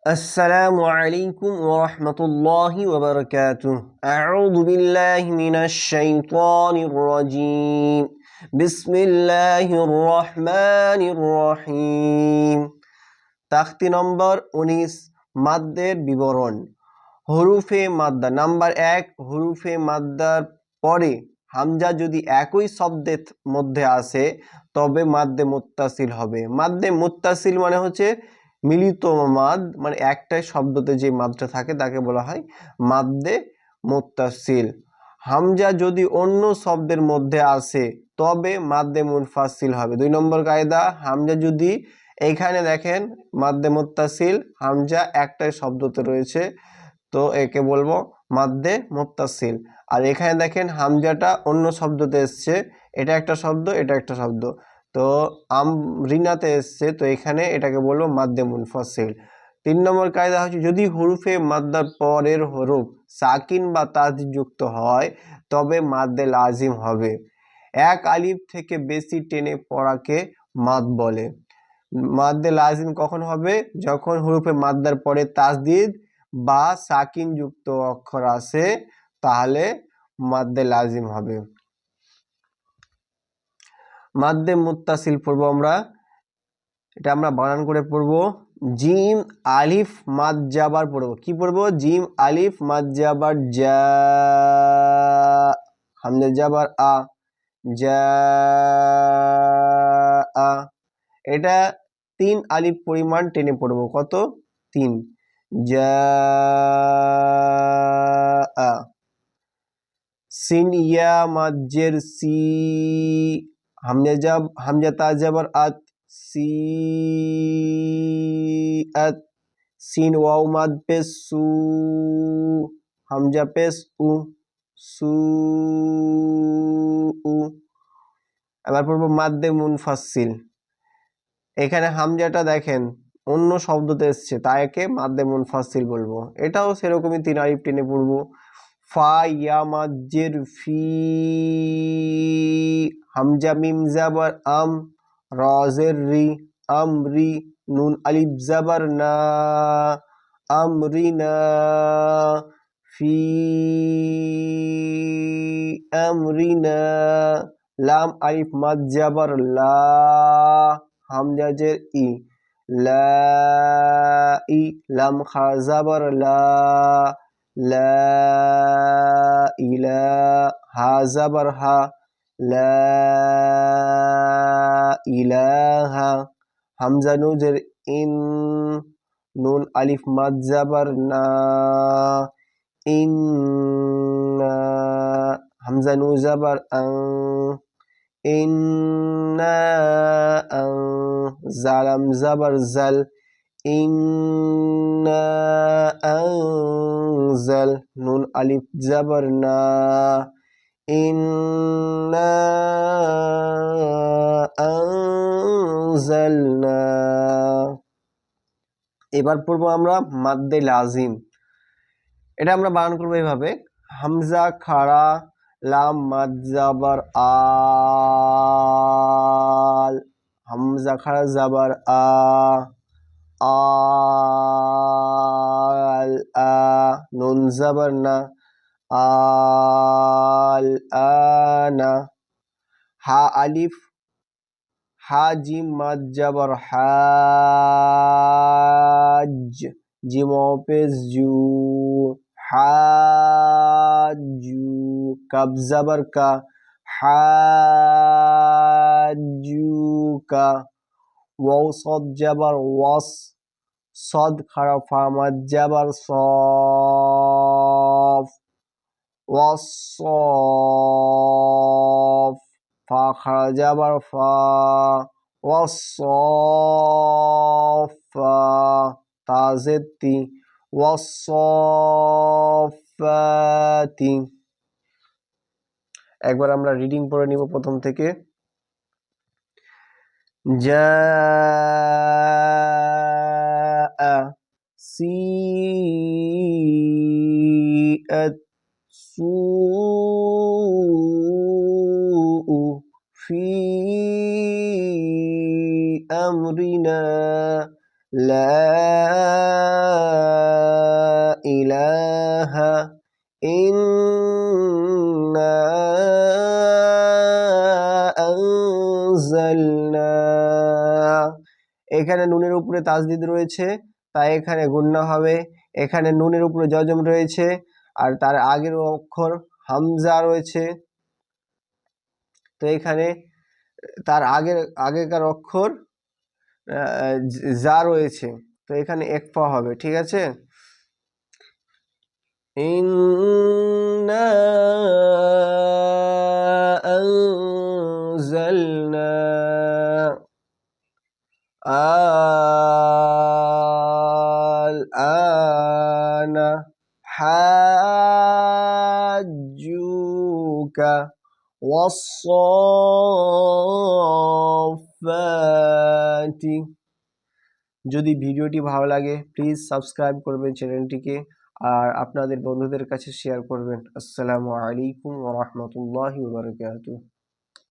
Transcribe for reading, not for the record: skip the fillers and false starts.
السلام عليكم ورحمة الله وبركاته. أعوذ بالله من الشيطان الرجيم. بسم الله الرحمن الرحيم. তাখতি নম্বর 19 মাদ্দের বিবরণ। হরুফে মাদ্দা নাম্বার 1, হরুফে মাদ্দার পরে হামজা যদি একই শব্দের মধ্যে আসে তবে মাদ্দে মুত্তাসিল হবে। মাদ্দে মুত্তাসিল মানে হচ্ছে মিলিত মাদ, মানে একটাই শব্দতে যে মাদটা থাকে তাকে বলা হয় মাদ্দে মুত্তাসিল। হামজা যদি অন্য শব্দের মধ্যে আসে তবে মাদ্দে মুনফাসিল হবে। 2 নম্বর কায়দা, হামজা যদি এইখানে দেখেন মাদ্দে মুত্তাসিল, হামজা একটাই শব্দতে রয়েছে তো একে বলবো মাদ্দে মুত্তাসিল। আর এখানে দেখেন হামজাটা অন্য শব্দতে এসছে, এটা একটা শব্দ এটা একটা শব্দ, তো রিনাতে এসছে তো এখানে এটাকে বলবো মাদ্দে মুনফাসিল। 3 নম্বর কায়দা হচ্ছে যদি হরুফে মাদ্দার পরের হরফ সাকিন বা তাসদিদ যুক্ত হয় তবে মাদ্দে লাজিম হবে। এক আলিফ থেকে বেশি টেনে পড়াকে মাদ বলে। মাদ্দে লাজিম কখন হবে? যখন হরুফে মাদ্দার পরে তাসদিদ বা সাকিন যুক্ত অক্ষর আসে তাহলে মাদ্দে লাজিম হবে। মাদ্দে মুত্তাসিল পড়বো আমরা, এটা আমরা বানান করে পড়বো। জিম আলিফ মাদ জাবার পড়বো। কি পড়বো? জিম আলিফ মাদ জাবার জা, হামজা জাবার আ, জা আ। এটা 3 আলিফ পরিমাণ টেনে পড়বো। কত? 3। জা আ। সিন ইয়া মাজ্জের সি, হামজা তা জাবার আত, সি আত। সিন ওয়াও মাদ পেশ সু, হামজা পেশ উ, সু উ। এবার পড়বো মাদ্দে মুনফাসিল। এখানে হামজাটা দেখেন অন্য শব্দতে এসছে তাই একে মাদ্দে মুনফাসিল বলবো। এটাও সেরকমই 3 আলিফ টেনে পড়বো। ফা ইয়া মাজ্জের ফি, হামজা মিম জাবার আম, রাজের রি, আমরি, নুন আলিফ জাবার না, আমরিনা, ফি আমরিনা। লাম আলিফ মাদ জাবার লা, হামজা জের ই, লা ই, লাম খা জাবার লা, লা ইলা, হা জাবার হা, লা ইলাহা। হামজা নুজের ইন, নুন আলিফ মাদ জাবার না, ইন্না, হামজা নু জাবার আং, ইন্না আং, জালাম জাবার জাল, ইন্না আনজাল, নুন আলিফ জাবার না, ইন্না আনজালনা। এবার পড়বো আমরা মাদ্দে লাজিম। এটা আমরা বানান করবো এইভাবে, হামজা খাড়া, লাম মাদ জাবার আল, হামজা খাড়া জাবার আ, আল আ, নুন জাবার না, আল আনা। হা আলিফ, হা জিম মাদ জাবার হাজ, জিম পেশ জু, হাজু, কাব জাবার কা, হাজুকা। ওয়াও সদ জাবার ওয়াস, সদ খাড়া ফা মাদ জাবার সফ, ওয়াসফ, ফা খাড়া জাবার ফা, ওয়াসফা, তা জের তি, ওয়াসফাতি। একবার আমরা রিডিং পড়ে নিব প্রথম থেকে। জাআ, সিআত, সুউ, ফি আমরিনা, লা এখানে নুনের উপরে তাজদিদ রয়েছে, তাই এখানে গুন্না হবে। এখানে নুনের উপরে জজম রয়েছে, আর তার আগের অক্ষর হামজা রয়েছে, তো এখানে তার আগেকার অক্ষর যা রয়েছে, তো এখানে একফা হবে। ঠিক আছে, ইন্না আনজালনা আল-আনা হাজ্জুকা ওয়াস-সাফফাতি। যদি ভিডিওটি ভালো লাগে প্লিজ সাবস্ক্রাইব করবেন চ্যানেলটিকে, আর আপনাদের বন্ধুদের কাছে শেয়ার করবেন। আসসালামু আলাইকুম ওয়া রাহমাতুল্লাহি ওয়া বারাকাতুহু।